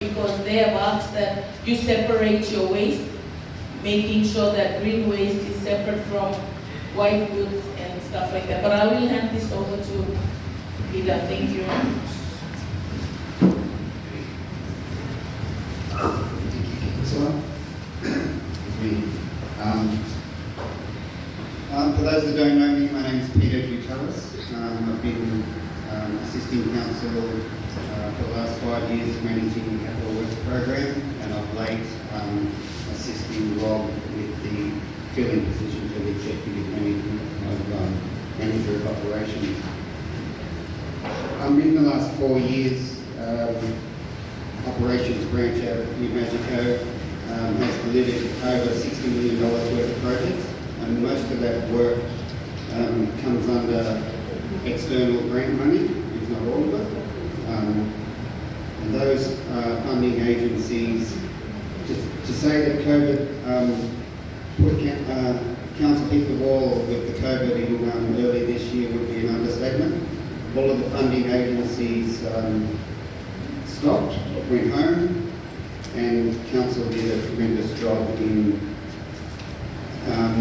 because they have asked that you separate your waste, making sure that green waste is separate from white goods and stuff like that. But I will hand this over to Peter. Thank you. For those that don't know me, my name is Pt.2. I've been assisting council for the last 5 years managing the capital works program, and of late assisting Rob with the filling position for the executive manager of operations. In the last 4 years, operations branch out of New Mexico has delivered over $60 million worth of projects, and most of that work comes under external grant money, if not all of it. And those funding agencies, to say that COVID put council hit the wall with the COVID in early this year would be an understatement. All of the funding agencies stopped, went home, and council did a tremendous job in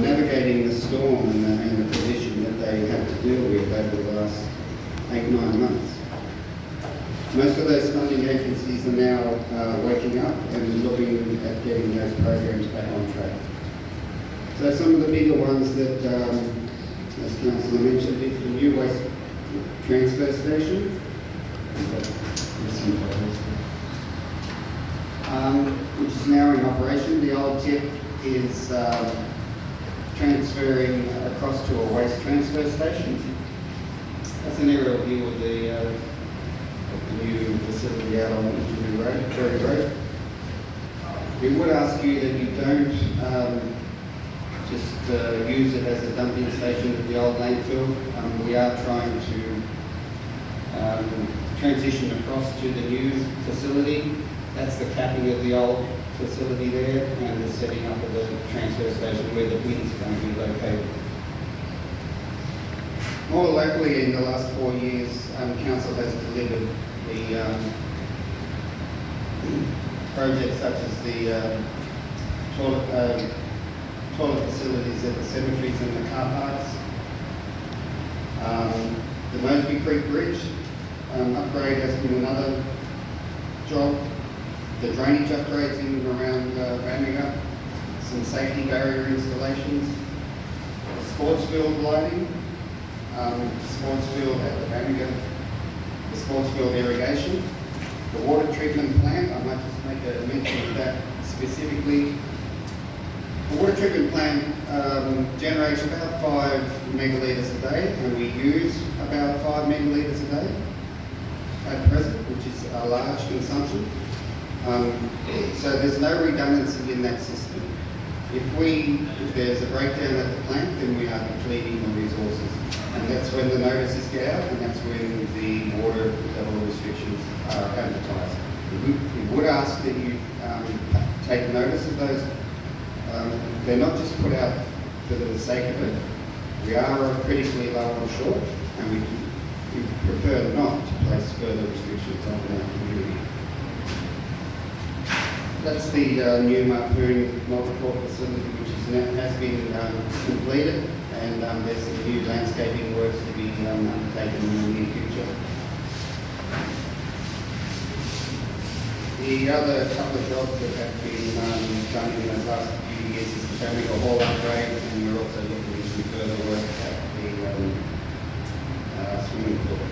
navigating the storm and the position that they had to deal with over the last 8-9 months. Most of those funding agencies are now waking up and looking at getting those programs back on track. So some of the bigger ones that, as Councillor mentioned, is the new waste transfer station, which is now in operation. The old tip is transferring across to a waste transfer station. That's an aerial view of the new facility out on Ingenuity Road, Cherry Road. We would ask you that you don't just use it as a dumping station at the old landfill. We are trying to transition across to the new facility. That's the capping of the old facility there, and the setting up of the transfer station where the bins are going to be located. More locally, in the last 4 years, council has delivered the projects such as the toilet facilities at the cemeteries and the car parks, the Mosby Creek Bridge upgrade has been another job. The drainage upgrades in and around Bamaga, some safety barrier installations, sports field lighting, sports field at the Bamaga, the sports field irrigation, the water treatment plant. I might just make a mention of that specifically. The water treatment plant generates about 5 megalitres a day, and we use about 5 megalitres a day at present, which is a large consumption. So there's no redundancy in that system. If there's a breakdown at the plant, then we are depleting the resources. And that's when the notices get out, and that's when the water level restrictions are advertised. We would ask that you take notice of those. They're not just put out for the sake of it. We are critically low on short, and we prefer not to place further restrictions on our community. That's the new Marpoon multi-port facility, which has been completed, and there's some new landscaping works to be undertaken in the near future. The other couple of jobs that have been done in the last few years is the Bamaga Hall upgrade, and we're also looking into further work at the swimming pool.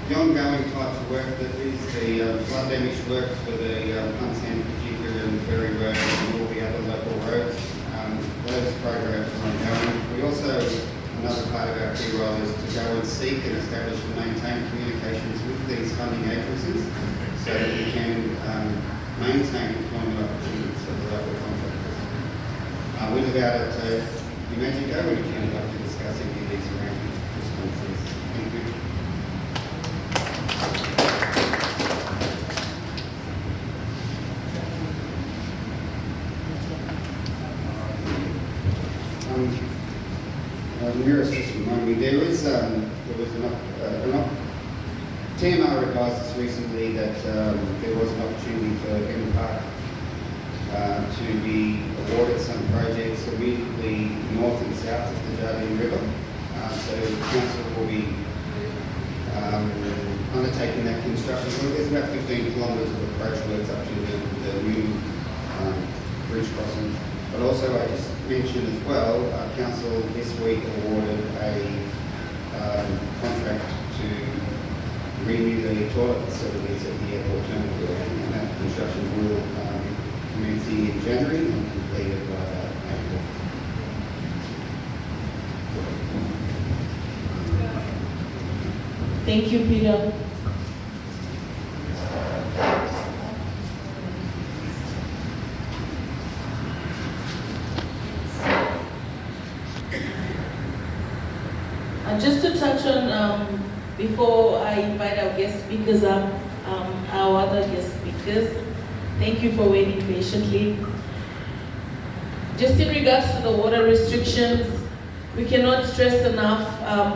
The ongoing types of work that is the flood damage works for the Pump Sand Particular and Ferry Road and all the other local roads. Those programs are ongoing. We also, another part of our key role is to go and seek and establish and maintain communications with these funding agencies so that we can maintain employment opportunities for the local contractors. Without it, you imagine go when you can up to discuss any of these around responses. Thank you. Mirror system. I mean, there was TMR advised us recently that construction, there's about 15 kilometres of approach works up to the new bridge crossing. But also I just mentioned as well, Council this week awarded a contract to renew the toilet facilities at the airport terminal building, and that construction will commence in January and completed by April. Thank you, Peter. Just to touch on, before I invite our guest speakers up, our other guest speakers, thank you for waiting patiently. Just in regards to the water restrictions, we cannot stress enough,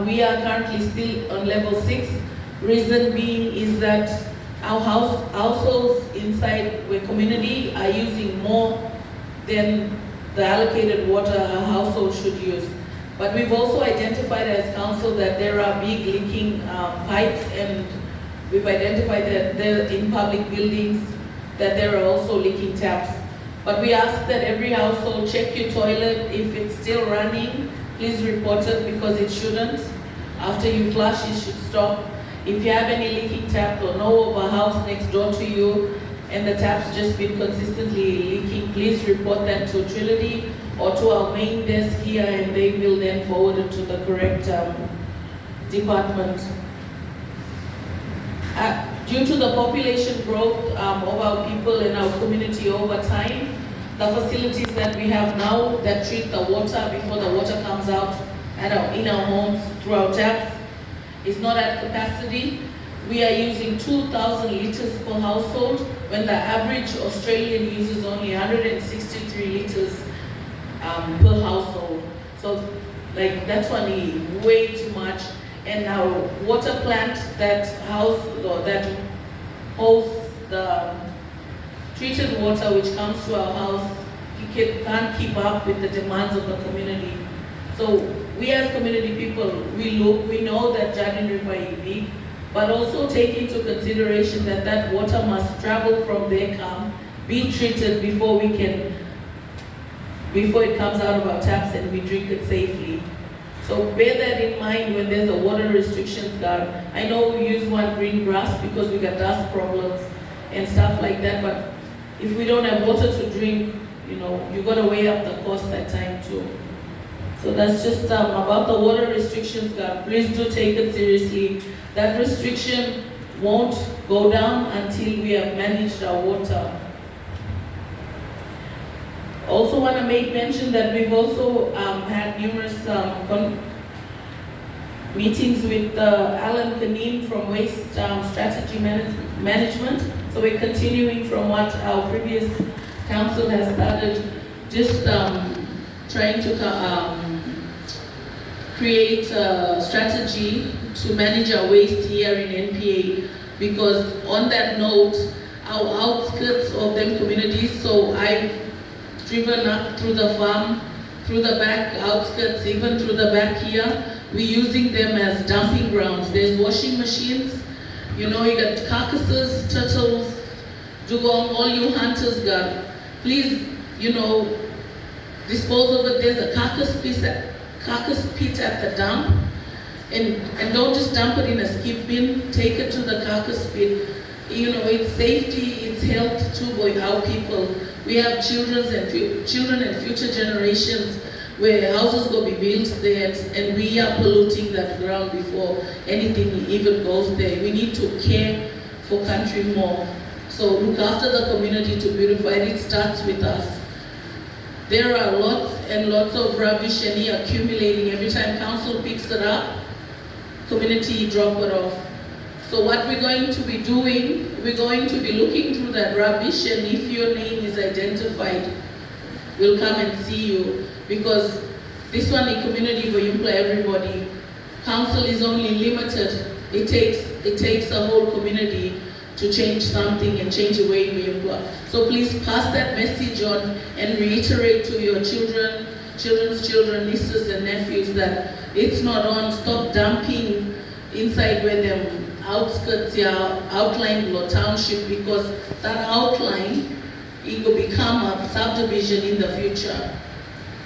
we are currently still on level 6. Reason being is that our households inside the community are using more than the allocated water a household should use. But we've also identified as council that there are big leaking pipes, and we've identified that there in public buildings that there are also leaking taps. But we ask that every household check your toilet. If it's still running, please report it, because it shouldn't. After you flush, it should stop. If you have any leaking tap or know of a house next door to you and the tap's just been consistently leaking, please report that to Trinity or to our main desk here, and they will then forward it to the correct department. Due to the population growth of our people in our community over time, the facilities that we have now that treat the water before the water comes out in our homes through our taps is not at capacity. We are using 2,000 liters per household when the average Australian uses only 163 liters per household. So that's only way too much. And our water plant that hosts the treated water which comes to our house, can't keep up with the demands of the community. So we as community people, we know that Jardine River is big, but also take into consideration that that water must travel from their camp, be treated before it comes out of our taps and we drink it safely. So bear that in mind when there's a water restrictions guard. I know we use one green grass because we got dust problems and stuff like that, but if we don't have water to drink, you gotta weigh up the cost that time too. So that's just about the water restrictions guard. Please do take it seriously. That restriction won't go down until we have managed our water. Also want to make mention that we've also had numerous meetings with Alan Kanim from Waste Strategy Management. So we're continuing from what our previous council has started, just trying to create a strategy to manage our waste here in NPA, because on that note, our outskirts of them communities, so I've driven up through the farm, through the back outskirts, even through the back here, we're using them as dumping grounds. There's washing machines, you got carcasses, turtles, dugong, all you hunters got. Please, dispose of it. There's a carcass pit at the dump, and don't just dump it in a skip bin, take it to the carcass pit. It's safety, it's health too for our people. We have children and future generations where houses will be built there, and we are polluting that ground before anything even goes there. We need to care for country more. So look after the community to beautify it. It starts with us. There are lots and lots of rubbish and accumulating. Every time council picks it up, community drop it off. So what we're going to be doing, we're going to be looking through that rubbish, and if your name is identified, we'll come and see you, because this one is community where you employ everybody. Council is only limited. It takes a whole community to change something and change the way we employ. So please pass that message on and reiterate to your children's children, nieces and nephews that it's not on. Stop dumping inside where them outskirts, outline below township, because that outline, it will become a subdivision in the future.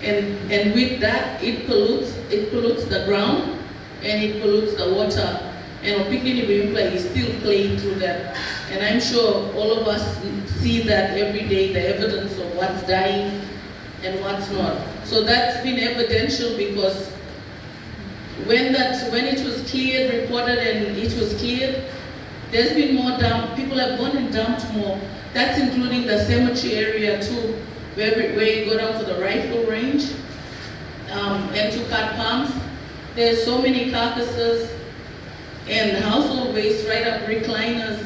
And with that, it pollutes the ground, and it pollutes the water. And Opikini Bimpla is still playing through that. And I'm sure all of us see that every day, the evidence of what's dying and what's not. So that's been evidential, because when it was cleared, reported, and it was cleared, there's been more dump. People have gone and dumped more. That's including the cemetery area too, where you go down to the rifle range and to cut palms. There's so many carcasses and household waste, right up recliners,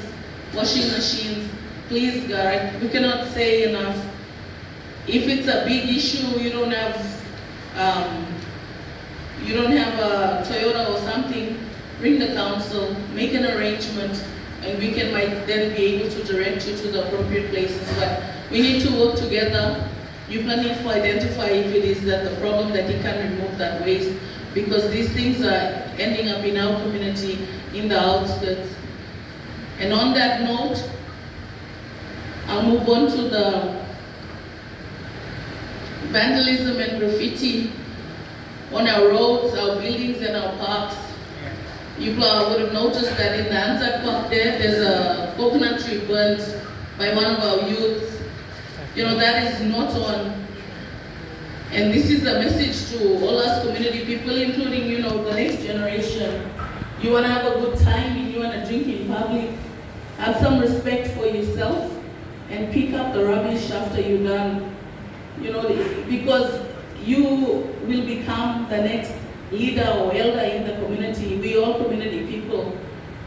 washing machines. Please, God, we cannot say enough. If it's a big issue, you don't have a Toyota or something, ring the council, make an arrangement, and we might then be able to direct you to the appropriate places. But we need to work together. You can need to identify if it is that the problem that you can remove that waste, because these things are ending up in our community, in the outskirts. And on that note, I'll move on to the vandalism and graffiti on our roads, our buildings, and our parks. You would have noticed that in the Anzac Park there's a coconut tree burnt by one of our youths. That is not on. And this is a message to all us community people, including, the next generation. You want to have a good time, and you want to drink in public, have some respect for yourself, and pick up the rubbish after you're done. Because you will become the next leader or elder in the community. We all community people.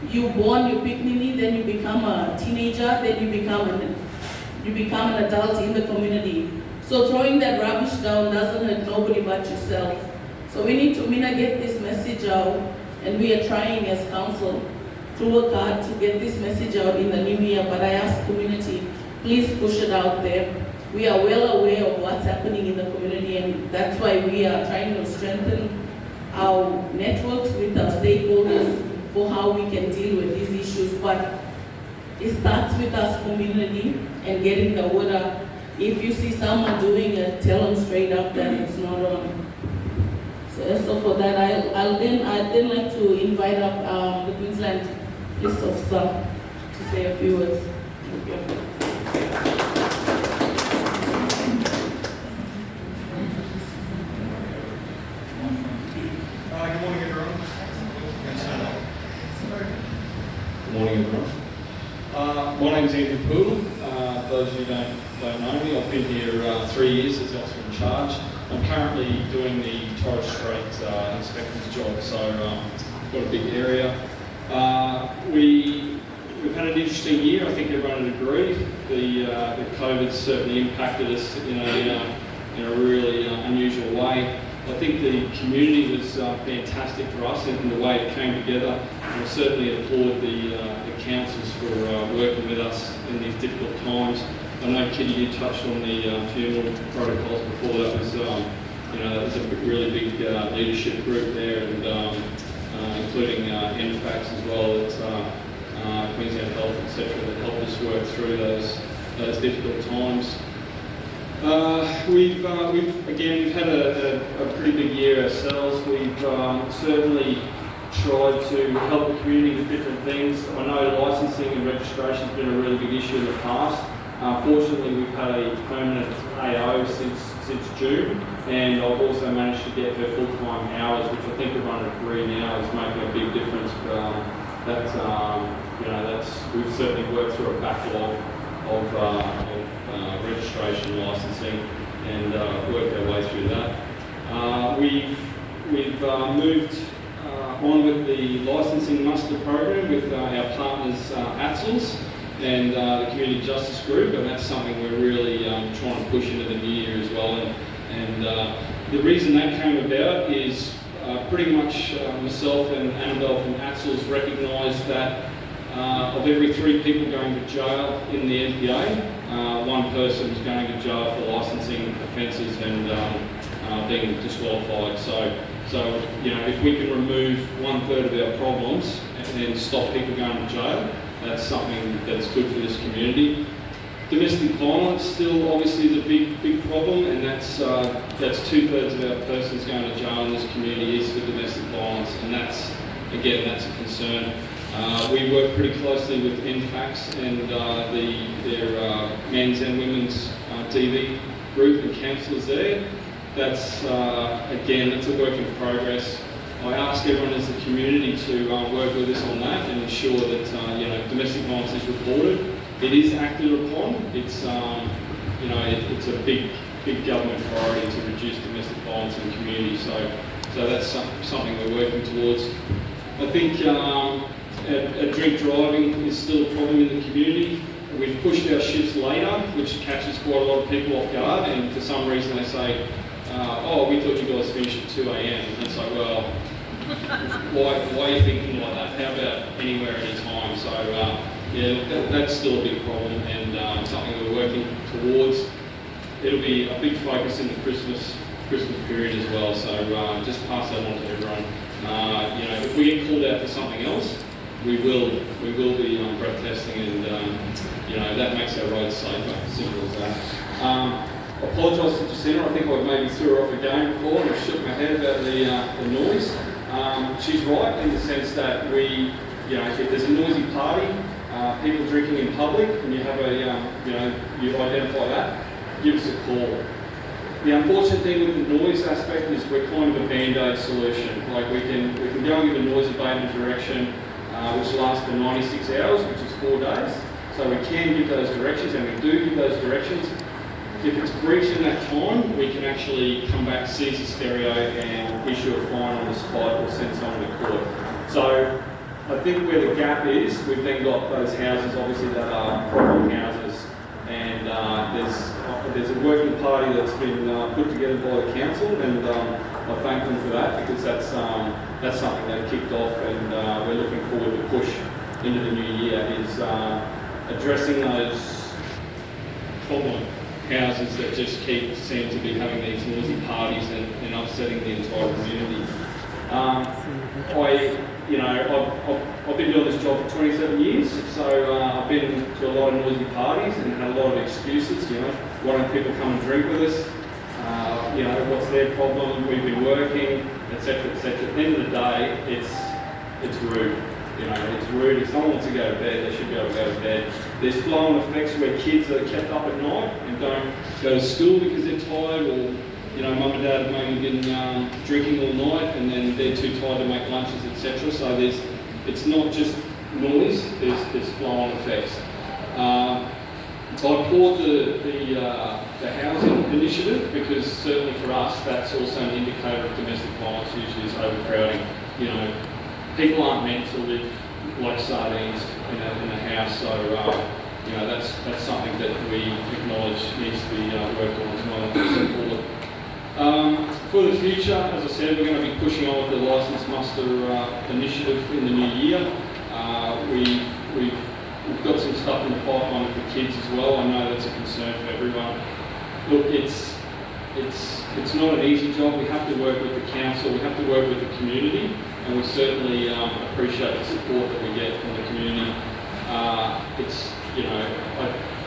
You born, you pick nini, then you become a teenager, then you become an adult in the community. So throwing that rubbish down doesn't hurt nobody but yourself. So we need to get this message out, and we are trying as council to work hard to get this message out in the new year. But I ask community, please push it out there. We are well aware of what's happening in the community, and that's why we are trying to strengthen our networks with our stakeholders for how we can deal with these issues. But it starts with us community and getting the word out. If you see someone doing it, tell them straight up that it's not on. So for that, I'd then like to invite up the Queensland Police Officer to say a few words. Thank you. Good morning, everyone. Good morning, everyone. My name's Andrew Poole. Those of you who don't know me, I've been here 3 years as the officer in charge. I'm currently doing the Torres Strait inspector's job, so I've got a big area. We've had an interesting year. I think everyone would agree. The COVID certainly impacted us in a really unusual way. I think the community was fantastic for us in the way it came together. And I certainly applaud the councils for working with us in these difficult times. I know, Kitty, you touched on the funeral protocols before. That was, that was a really big leadership group there, and including NPARC as well, at Queensland Health, etc., that helped us work through those difficult times. We've had a pretty big year ourselves. We've certainly tried to help the community with different things. I know licensing and registration has been a really big issue in the past. Fortunately, we've had a permanent AO since June, and I've also managed to get her full-time hours, which I think everyone would agree now is making a big difference. We've certainly worked through a backlog of registration, licensing, and worked our way through that. We've moved on with the licensing muster program with our partners ATSLs and the Community Justice Group, and that's something we're really trying to push into the new year as well. And the reason that came about is pretty much myself and Annabelle from ATSLs recognised that of every 3 people going to jail in the NPA, 1 person is going to jail for licensing offences and being disqualified. So if we can remove 1/3 of our problems and stop people going to jail. That's something that's good for this community. Domestic violence still obviously is a big problem, and that's 2/3 of our persons going to jail in this community is for domestic violence, and that's a concern. We work pretty closely with NPARC and their men's and women's DV group and counsellors there. That's that's a work in progress. I ask everyone as a community to work with us on that and ensure that domestic violence is reported. It is acted upon. It's it's a big government priority to reduce domestic violence in the community. So that's something we're working towards. I think drink driving is still a problem in the community. We've pushed our shifts later, which catches quite a lot of people off guard, and for some reason they say, we thought you guys finished at 2 a.m. And it's like, well, why are you thinking like that? How about anywhere, anytime? So that's still a big problem, and something we're working towards. It'll be a big focus in the Christmas period as well, so just pass that on to everyone. If we get called out for something else, we will be breath testing, and that makes our roads safer. Simple as that. I apologise to Jacinta. I think I maybe threw her off a game before and shook my head about the noise. She's right in the sense that if there's a noisy party, people drinking in public, and you have you identify that, give us a call. The unfortunate thing with the noise aspect is we're kind of a band-aid solution. Like we can go and give a noise abatement direction, which lasts for 96 hours, which is 4 days. So we can give those directions, and we do give those directions. If it's breached in that time, we can actually come back, seize the stereo, and issue a fine on the spot or send someone to court. So I think where the gap is, we've then got those houses, obviously, that are problem houses, and there's a working party that's been put together by the council, and I thank them for that, because that's something they've kicked off, and we're looking forward to push into the new year, is addressing those problem houses that just seem to be having these noisy parties and upsetting the entire community. I've been doing this job for 27 years, so I've been to a lot of noisy parties and had a lot of excuses. Why don't people come and drink with us? What's their problem? We've been working, etc., etc. At the end of the day, it's rude. It's rude. If someone wants to go to bed, they should be able to go to bed. There's flow-on effects where kids are kept up at night and don't go to school because they're tired, or mum and dad have maybe been drinking all night and then they're too tired to make lunches, etc. So it's not just noise. There's flow-on effects. I applaud the housing initiative, because certainly for us that's also an indicator of domestic violence, usually is overcrowding. People aren't meant to live like sardines in a house, so that's something that we acknowledge needs to be worked on as well. For the future, as I said, we're going to be pushing on with the licence muster initiative in the new year. We've got some stuff in the pipeline with the kids as well. I know that's a concern for everyone. Look, it's not an easy job. We have to work with the council, we have to work with the community, and we certainly appreciate the support that we get from the community.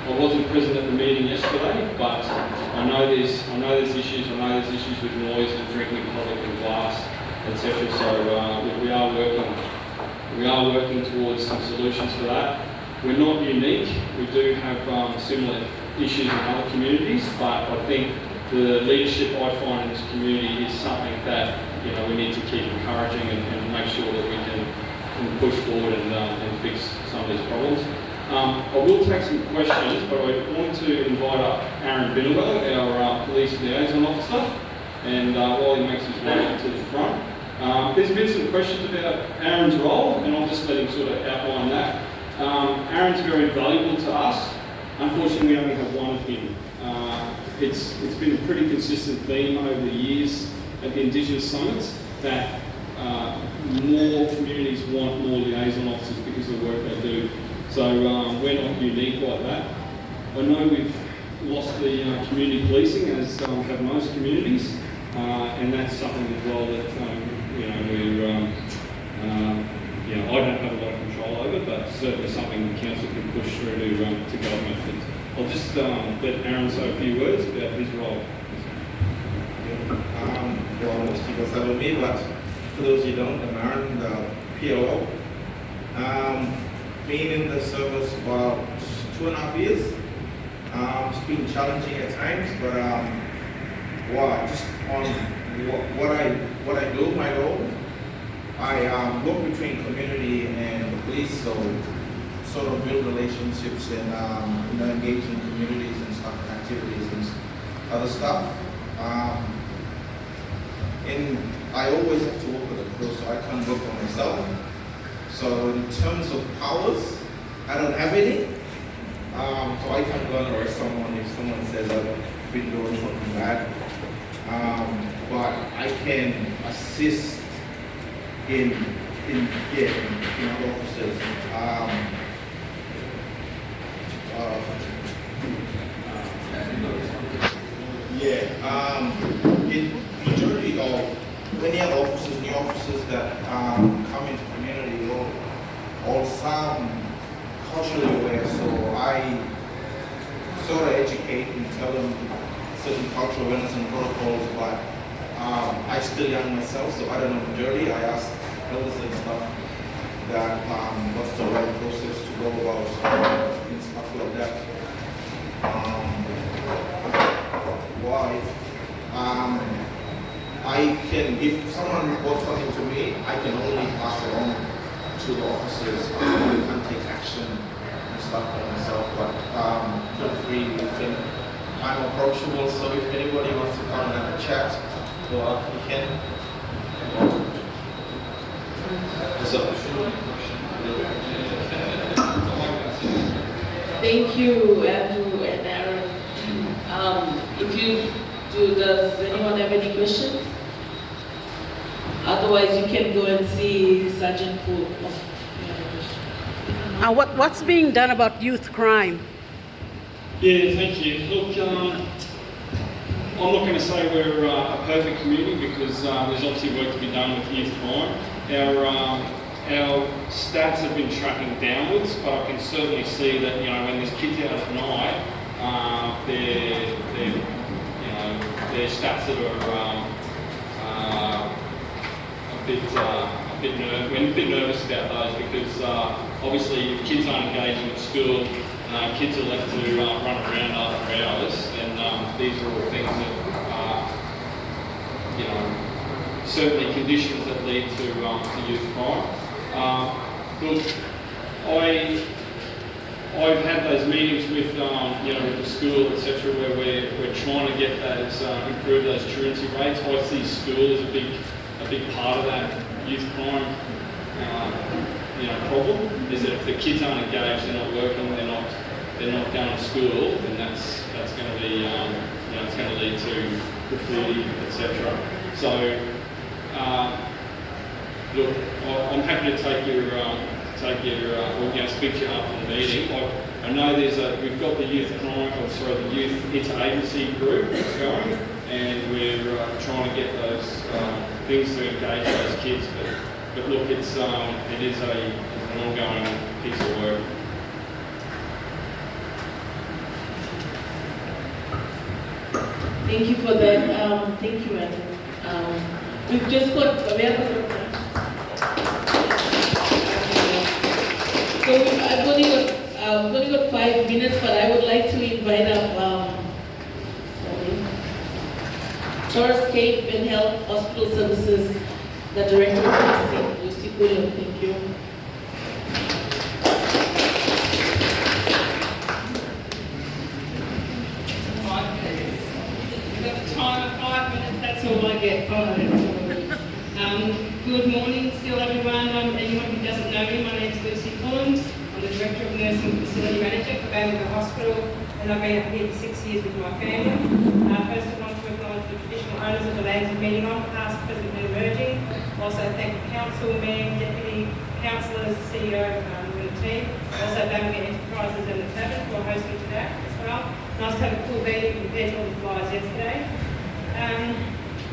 I wasn't present at the meeting yesterday, but I know there's issues. I know there's issues with noise and drinking in public and glass, etc. So we are working towards some solutions for that. We're not unique. We do have similar issues in other communities, but I think the leadership I find in this community is something that we need to keep encouraging and make sure that we can push forward and fix some of these problems. I will take some questions, but I want to invite up Aaron Binnerwell, our police liaison officer, and while he makes his way to the front. There's been some questions about Aaron's role, and I'll just let him sort of outline that. Aaron's very valuable to us. Unfortunately, we only have one of him. It's been a pretty consistent theme over the years at the Indigenous Summits that more communities want more liaison officers because of the work they do. So we're not unique like that. I know we've lost the community policing, as have most communities, and that's something as well that you know, I don't have a lot of control over, but certainly something the council can push through to government. But I'll just let Aaron say a few words about his role. Well, most people know me, but for those who don't, I'm Aaron, the PLO. Been in the service about 2.5 years. It's been challenging at times, but just on what I do, my role, I work between community and the police, so sort of build relationships and engage in communities and stuff, activities and other stuff. And I always have to work with a crew, so I can't work for myself. So in terms of powers, I don't have any. So I can't go and arrest someone if someone says I've been doing something bad. But I can assist in other officers. In majority of many other officers, new officers that come into community, all some culturally aware, so I sort of educate and tell them certain cultural awareness and protocols, but I'm still young myself, so I don't know majority. I ask elders and stuff that what's the right process to go about and stuff like that. Why? I can, if someone reports something to me, I can only pass it on to the officers and take action and stuff by myself. But feel free, I'm approachable, so if anybody wants to come and have a chat, go out, you can. What's up? Thank you, Andrew and Aaron. Does anyone have any questions? Otherwise, you can go and see Sergeant Poole. What's being done about youth crime? Yeah, thank you. Look, I'm not going to say we're a perfect community because there's obviously work to be done with youth crime. Our stats have been tracking downwards, but I can certainly see that when there's kids out at night, their stats that are we're a bit nervous about those because obviously if kids aren't engaging at school, kids are left to run around after hours, and these are all things that certainly conditions that lead to youth crime. Look, I've had those meetings with with the school, etc., where we're trying to get those improve those truancy rates. I see school as a big part of that youth crime problem. Is that if the kids aren't engaged, they're not working, they're not going to school, then that's going to be it's going to lead to graffiti, etc. So look, I'm happy to take your speak to you after the meeting. I know we've got the youth interagency group that's going, and we're trying to get those things to engage those kids. But look, it is an ongoing piece of work. Thank you for that. Thank you, Andrew. We've just got So I've only got 5 minutes, but I would like to invite up Torres Cape and Health Hospital Services, the Director of Nursing, Lucy Pulliam. Thank you. We've got the time of 5 minutes, that's all I get. 5 minutes. Good morning still everyone. Anyone who doesn't know me, my name is Lucy Pulliam. I'm the Director of Nursing Facility Manager for Bamaga Hospital, and I've been up here for 6 years with my family. First I want to acknowledge the traditional owners of the lands we're meeting on, past, present and emerging. Also thank the Council, Mayor, Deputy Councillors, CEO and the team. Also Bamaga Enterprises and the Tavern for hosting today as well. Nice to have a full venue compared to all the flyers yesterday.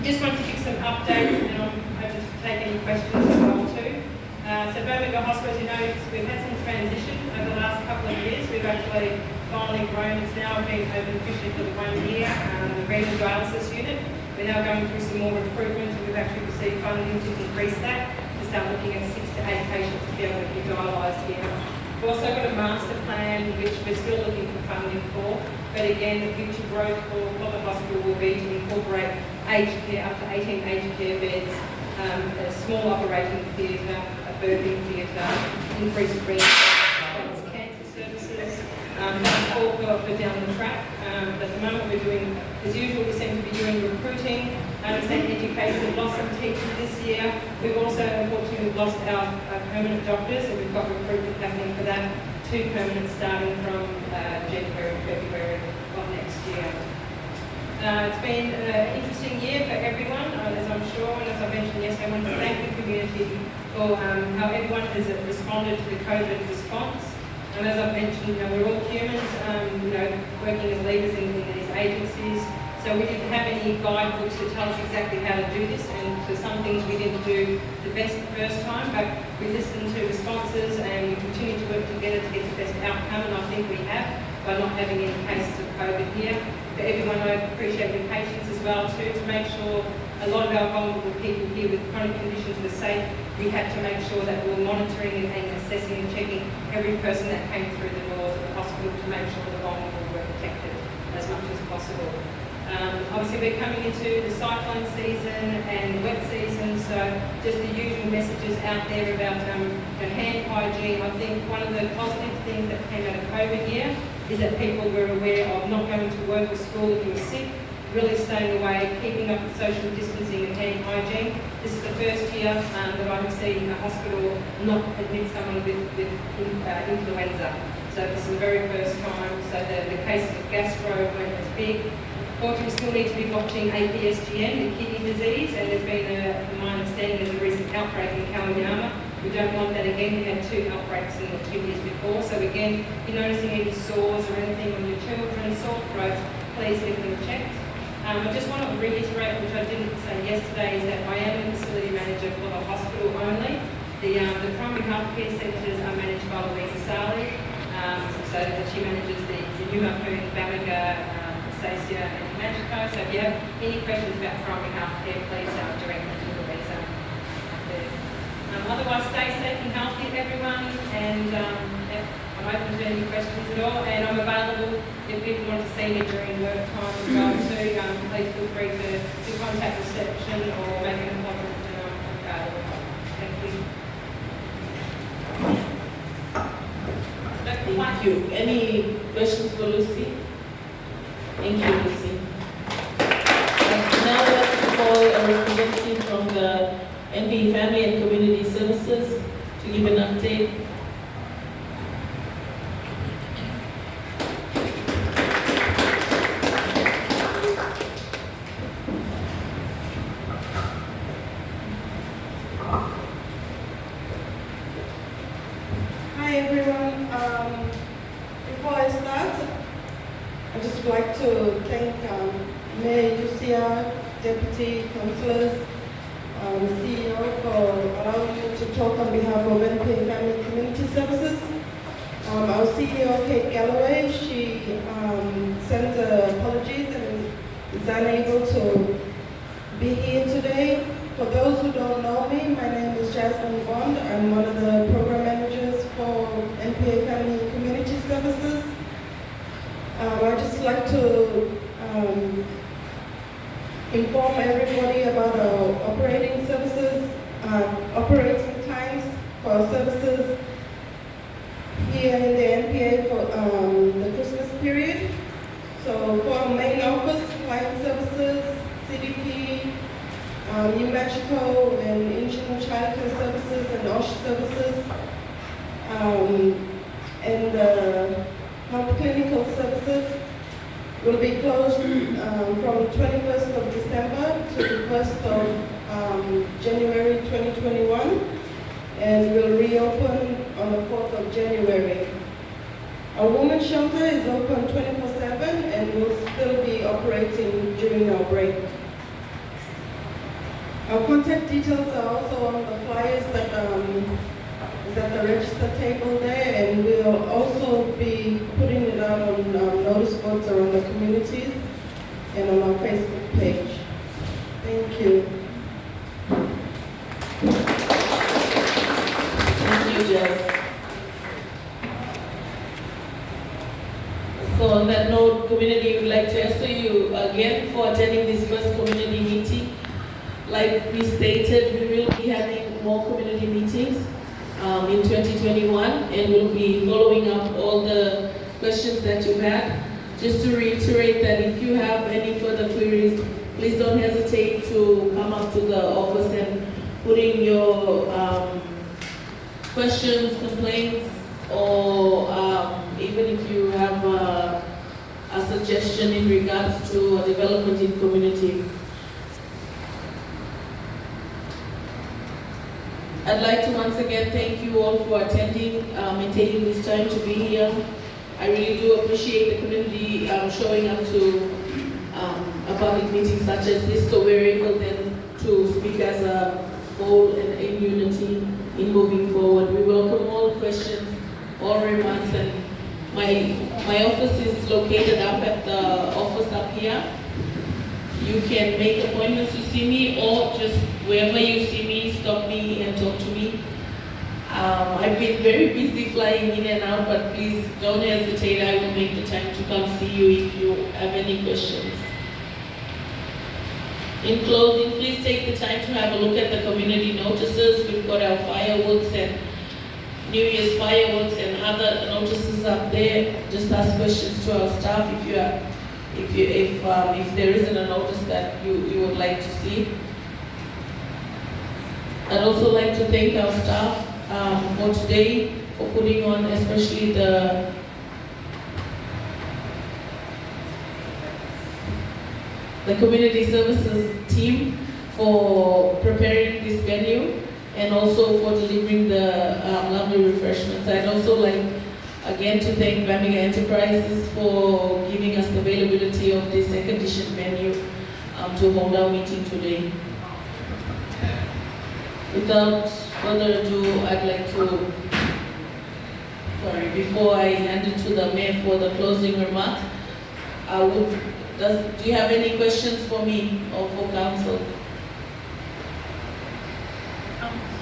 Just wanted to give some updates, and I'm open to take any questions as well too. So Bamaga Hospital, as you know, we've had some transition over the last couple of years. We've actually finally grown. It's now been open officially for the 1 year. The renal dialysis unit. We're now going through some more recruitment, and we've actually received funding to increase that to start looking at 6 to 8 patients to be able to be dialysed here. We've also got a master plan which we're still looking for funding for. But again, the future growth for the hospital will be to incorporate aged care, up to 18 aged care beds, a small operating theatre, a birthing theatre, increased rent, cancer services. That's all for down the track. At the moment we're doing, as usual, we seem to be doing recruiting, state education. We've lost some teachers this year. We've also, unfortunately, lost our permanent doctors, and we've got recruitment happening for that. 2 permanent starting from January, February of next year. It's been an interesting year for everyone, as I'm sure, and as I mentioned yesterday, I want to thank the community for how everyone has responded to the COVID response. And as I've mentioned, we're all humans, working as leaders in these agencies. So we didn't have any guidebooks to tell us exactly how to do this, and for some things we didn't do the best the first time, but we listened to responses and we continue to work together to get the best outcome, and I think we have, by not having any cases of COVID here. For everyone, I appreciate your patience as well too, to make sure a lot of our vulnerable people here with chronic conditions were safe. We had to make sure that we were monitoring and assessing and checking every person that came through the doors of the hospital to make sure the vulnerable were protected as much as possible. Obviously we're coming into the cyclone season and wet season, so just the usual messages out there about hand hygiene. I think one of the positive things that came out of COVID year is that people were aware of not going to work or school if you were sick, really staying away, keeping up with social distancing and hand hygiene. This is the first year that I have seen a hospital not admit someone with influenza. So this is the very first time. So the cases of gastro weren't as big. Unfortunately, we still need to be watching APSGN, the kidney disease, and there's been, from my understanding, there's a recent outbreak in Kalyama. We don't want that again. We had 2 outbreaks in the 2 years before. So again, if you're noticing any sores or anything on your children, sore throats, please get them checked. I just want to reiterate, which I didn't say yesterday, is that I am the facility manager for the hospital only. The primary healthcare centres are managed by Louisa Sali, so that she manages the Newmarket, Bamaga, Sasia and Magico. So if you have any questions about primary healthcare, please direct them to Louisa. Otherwise, stay safe and healthy, everyone, and I'm open to any questions at all, and I'm available if people want to see me during work time as well too. Please feel free to contact reception or make an appointment, and I'm available. Thank you. Thank you. Any questions for Lucy? Thank you, Lucy. Now let's call a representative from the NPA Family and Community Services to give an update. Hi everyone. Before I start, I'd just like to thank Mayor Lucia, Deputy Councillors, the CEO for allowing me to talk on behalf of NPA Family and Community Services. Our CEO, Kate Galloway, she sends apologies and is unable to be here today. For those who don't know me, my name is Jasmine Bond. I'm one of the program managers for NPA Family and Community Services. I'd just like to inform everybody about our operating services, operating times for our services here in the NPA for the Christmas period. So for our main office, client services, CDP, New Mexico and Asian childcare services and OSH services, and health clinical services will be closed from 21st of December to the 1st of January 2021, and will reopen on the 4th of January. Our women's shelter is open 24/7 and will still be operating during our break. Our contact details are also on the flyers that is at the register table there, and we'll also be putting it out on notice boards around the communities and on our Facebook page. Thank you. Thank you, Jess. So on that note, community, would like to answer you again for attending this first community meeting. Like we stated, we will be having more community meetings in 2021, and we'll be following up all the questions that you had. Just to reiterate that if you have any further queries, please don't hesitate to come up to the office and put in your questions, complaints, or even if you have a suggestion in regards to a development in community. I'd like to once again thank you all for attending and taking this time to be here. I really do appreciate the community showing up to a public meeting such as this, so we're able then to speak as a whole and in unity in moving forward. We welcome all questions, all remarks, and my office is located up at the office up here. You can make appointments to see me, or just wherever you see me, stop me and talk to me. I've been very busy flying in and out, but please don't hesitate. I will make the time to come see you if you have any questions. In closing, please take the time to have a look at the community notices. We've got our fireworks and New Year's fireworks and other notices up there. Just ask questions to our staff if there isn't a notice that you would like to see. I'd also like to thank our staff for today, for putting on especially the community services team for preparing this venue and also for delivering the lovely refreshments. I'd also like again to thank Bamaga Enterprises for giving us the availability of this air-conditioned venue to hold our meeting today. Without further ado, I'd like to, before I hand it to the mayor for the closing remarks, do you have any questions for me or for council?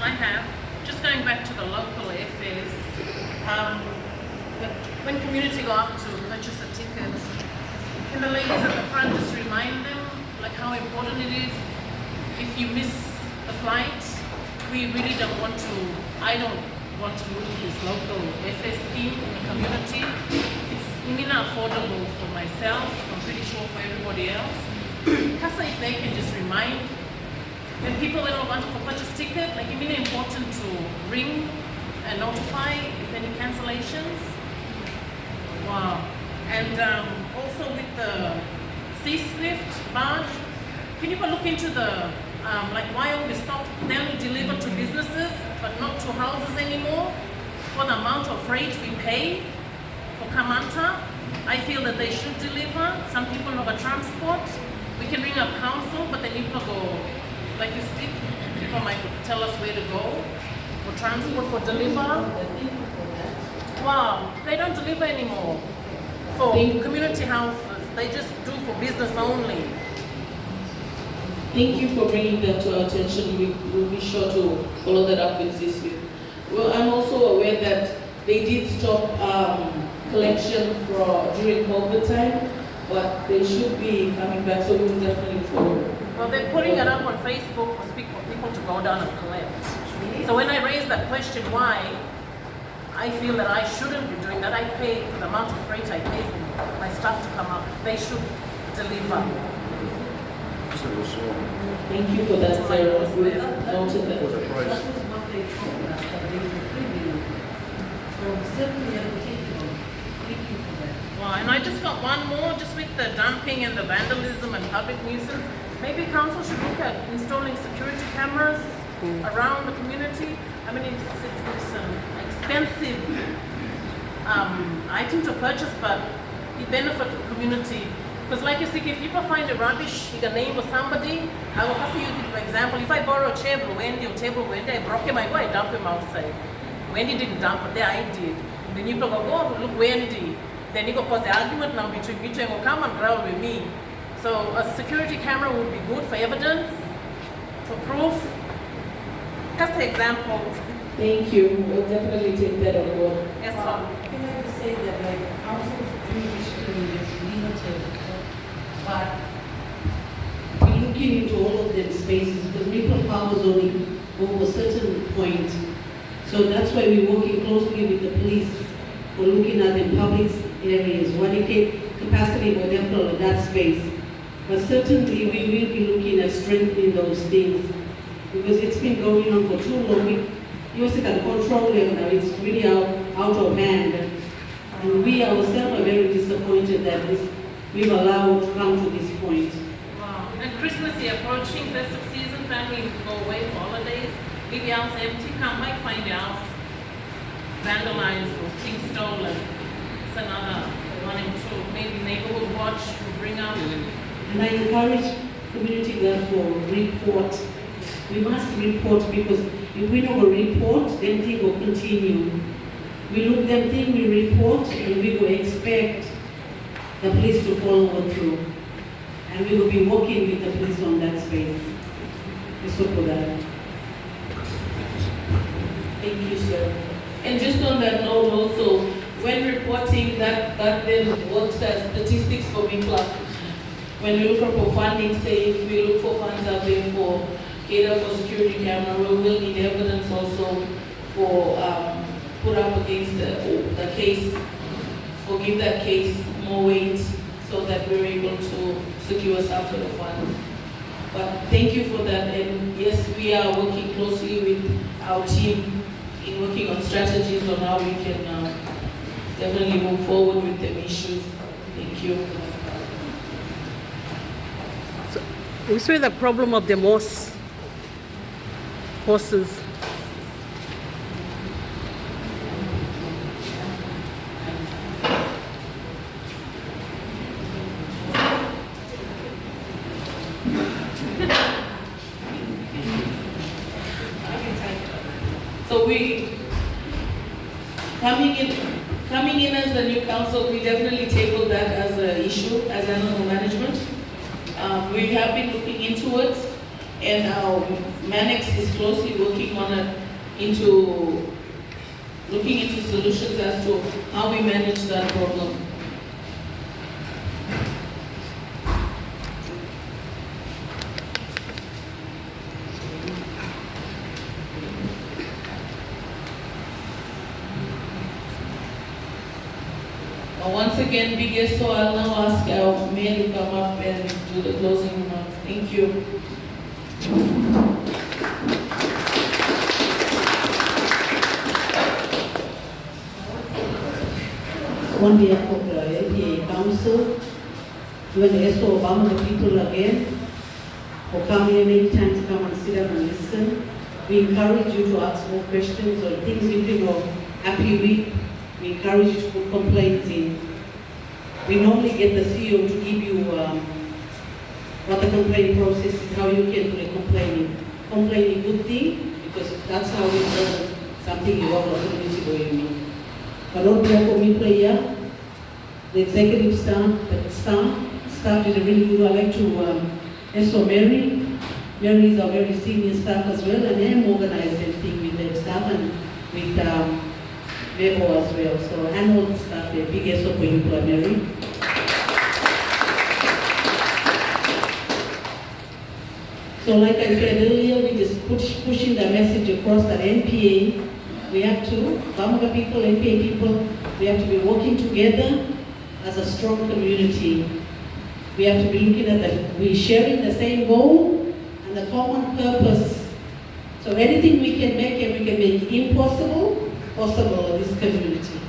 I have. Just going back to the local affairs, when community go up to purchase a ticket, can the ladies at the front just remind them like how important it is? If you miss a flight, we really don't want to, I don't want to lose this local airfare scheme in the community. It's affordable for myself, I'm pretty sure for everybody else. Kasa, if they can just remind, when people that don't want to purchase ticket, like it's really important to ring and notify if any cancellations. Wow. And also with the Sea Swift barge, can you look into the, like why we stop them deliver to businesses but not to houses anymore? For the amount of freight we pay for Kamanta, I feel that they should deliver. Some people have a transport. We can ring up council, but then people go, like you speak, people might tell us where to go for transport, for deliver. Wow, they don't deliver anymore for community houses. They just do for business only. Thank you for bringing that to our attention. We will be sure to follow that up with CISU. Well, I'm also aware that they did stop collection during COVID time, but they should be coming back, so we will definitely follow. Well, they're putting it up on Facebook for people to go down and collect. So when I raise that question, why, I feel that I shouldn't be doing that. I pay for the amount of freight I pay for my staff to come up. They should deliver. Thank you for that, Sarah. We've noted that. That was what they told us, that they were bringing. So certainly applicable. Thank you for that. Wow, and I just got one more, just with the dumping and the vandalism and public nuisance. Maybe council should look at installing security cameras around the community. I mean, it's an expensive item to purchase, but it benefits the community. Because like you see, if people find the rubbish, you can name somebody. I will have to use it for example. If I borrow a chair, Wendy or table Wendy, I broke him, I go, I dump him outside. Wendy didn't dump it, there I did. Then you go, oh, look, Wendy. Then you go cause the argument now between you two and go, come and growl with me. So a security camera would be good for evidence, for proof. Just an example. Thank you. We'll definitely take that on board. Yes, sir. Can I just say that like council's jurisdiction is limited, but we're looking into all of them spaces because people power zoning over a certain point. So that's why we're working closely with the police. We're looking at the public areas, what capacity for example in that space. But certainly we will be looking at strengthening those things because it's been going on for too long. You can control them now, it's really out of hand. And we ourselves are very disappointed that we've allowed to come to this point. Wow. And Christmas is approaching, festive season, families go away for holidays, leave your house empty, come back, find your house vandalized or things stolen. It's another one and two. Maybe neighborhood watch will bring up. And I encourage community therefore report. We must report because if we don't report, then things will continue. We look them thing, we report, and we will expect the police to follow through. And we will be working with the police on that space. For that. Thank you, sir. And just on that note also, when reporting that then works as statistics for NPARC. When we look for funding, say if we look for funds out there for cater for security camera, we will need evidence also for put up against the case, or give that case more weight so that we're able to secure some sort of funds. But thank you for that, and yes, we are working closely with our team in working on strategies on how we can definitely move forward with the issues. Thank you. So, we saw the problem of the moss horses. So we, coming in as the new council, we definitely tabled that as an issue, as animal management. We have been looking into it, and our Manex is closely working on it, looking into solutions as to how we manage that problem. Once again, biggest, so I'll now ask our mayor to come up and do the closing remarks. Thank you. On behalf of the NPA Council, you and the SO Bamaga people again for coming in any time to come and sit down and listen. We encourage you to ask more questions or things you feel are happy with. We encourage you to put complaints in. We normally get the CEO to give you what the complaint process is, how you can do a complaint. Complaint a good thing, because that's how we know something you want to community going on. But on behalf of me player, the executive staff did a really good. I'd like to also Mary. Mary is a very senior staff as well, and they have organized everything with their staff and with Bebo as well. So annual staff, the biggest of you, Mary. So like I said earlier, we just pushing the message across that NPA. We have to, Bamaga people, NPA people, we have to be working together as a strong community. We have to be looking at we're sharing the same goal and the common purpose. So anything we can make and we can make impossible, possible in this community.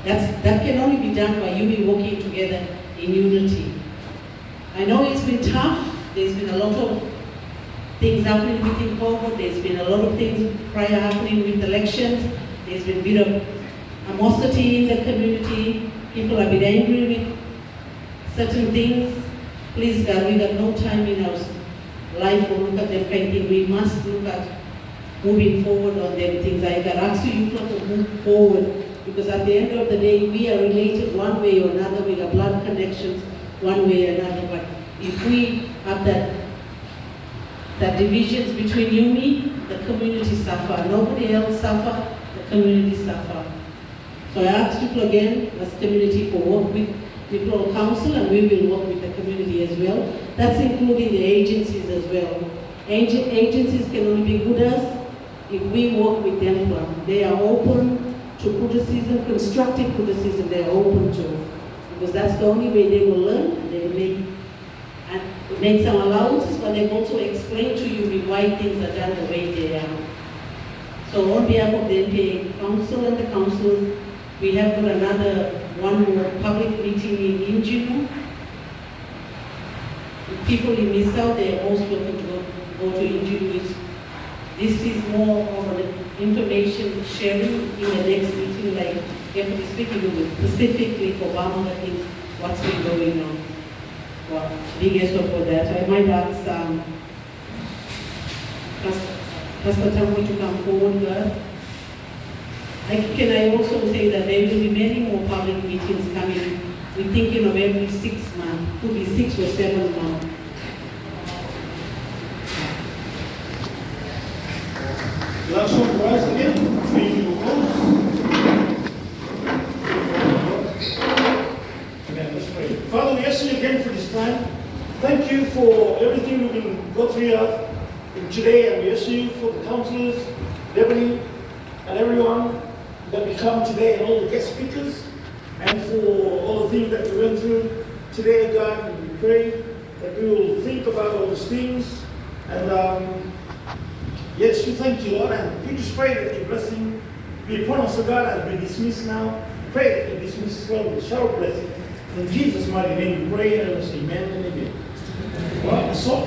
That can only be done by you working together in unity. I know it's been tough. There's been a lot of things happening within Congo. There's been a lot of things prior happening with elections. There's been a bit of animosity in the community. People have been angry with certain things. Please God, we got no time in our life to look at them kind of thing. We must look at moving forward on them things. I can ask you to move forward, because at the end of the day, we are related one way or another. We have blood connections one way or another. But if we have that divisions between you and me, the community suffer. Nobody else suffer, the community suffer. So I ask you again, as community, for work with People Council, and we will work with the community as well. That's including the agencies as well. Agencies can only be good as if we work with them. They are open to criticism, constructive criticism. They are open to, because that's the only way they will learn. And they will make some allowances, but they also explain to you why things are done the way they are. So on behalf of the NPA Council and the council, we have got one more public meeting in June. People in Missau, they are most welcome to go to Injunu. This is more of an information sharing in the next meeting, like Deputy Speaker will specifically for Bamaga things, what's been going on. Well, big effort for that. I might ask Pastor Tambo to come forward there. Can I also say that there will be many more public meetings coming. We're thinking of every 6 months, could be 6 or 7 months. Last one, rise again. Thank you, Amen. Let's pray. Father, we ask you again for this time. Thank you for everything we've been going through today, and we ask you for the councillors, deputy, and everyone that we come today, and all the guest speakers, and for all the things that we went through today, God. And we pray that we will think about all these things, and yes, we thank you, Lord, and we just pray that your blessing be upon us, God, as we dismiss now. Pray that you dismiss as well with a shower blessing. In Jesus' mighty name we pray, and we say amen and amen. Well, that's all.